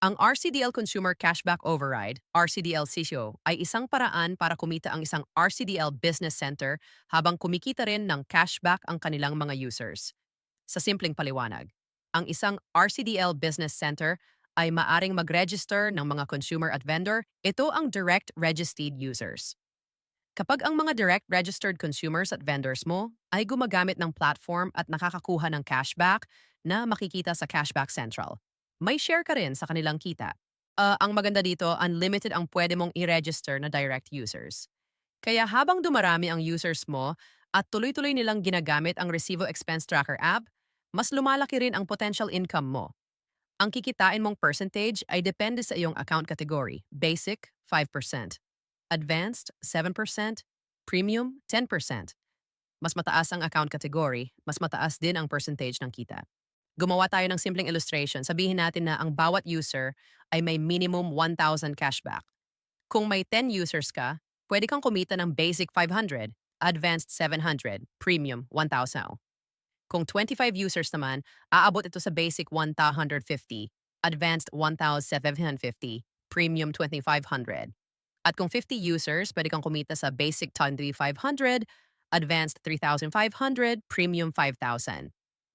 Ang RCDL Consumer Cashback Override, RCDL CCO, ay isang paraan para kumita ang isang RCDL Business Center habang kumikita rin ng cashback ang kanilang mga users. Sa simpleng paliwanag, ang isang RCDL Business Center ay maaring mag-register ng mga consumer at vendor. Ito ang direct registered users. Kapag ang mga direct registered consumers at vendors mo ay gumagamit ng platform at nakakakuha ng cashback na makikita sa Cashback Central, may share ka rin sa kanilang kita. Ang maganda dito, unlimited ang pwede mong i-register na direct users. Kaya habang dumarami ang users mo at tuloy-tuloy nilang ginagamit ang Recibo Expense Tracker app, mas lumalaki rin ang potential income mo. Ang kikitain mong percentage ay depende sa iyong account category. Basic, 5%. Advanced, 7%. Premium, 10%. Mas mataas ang account category, mas mataas din ang percentage ng kita. Gumawa tayo ng simpleng illustration. Sabihin natin na ang bawat user ay may minimum 1,000 cashback. Kung may 10 users ka, pwede kang kumita ng basic 500, advanced 700, premium 1,000. Kung 25 users naman, aabot ito sa basic 1,150, advanced 1,750, premium 2,500. At kung 50 users, pwede kang kumita sa basic 2,500, advanced 3,500, premium 5,000.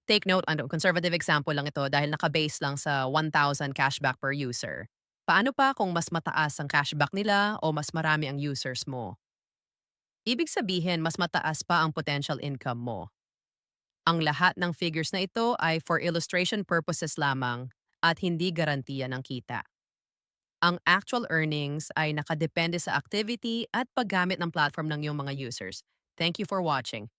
Take note, conservative example lang ito dahil naka-base lang sa 1,000 cashback per user. Paano pa kung mas mataas ang cashback nila o mas marami ang users mo? Ibig sabihin, mas mataas pa ang potential income mo. Ang lahat ng figures na ito ay for illustration purposes lamang at hindi garantiya ng kita. Ang actual earnings ay nakadepende sa activity at paggamit ng platform ng iyong mga users. Thank you for watching.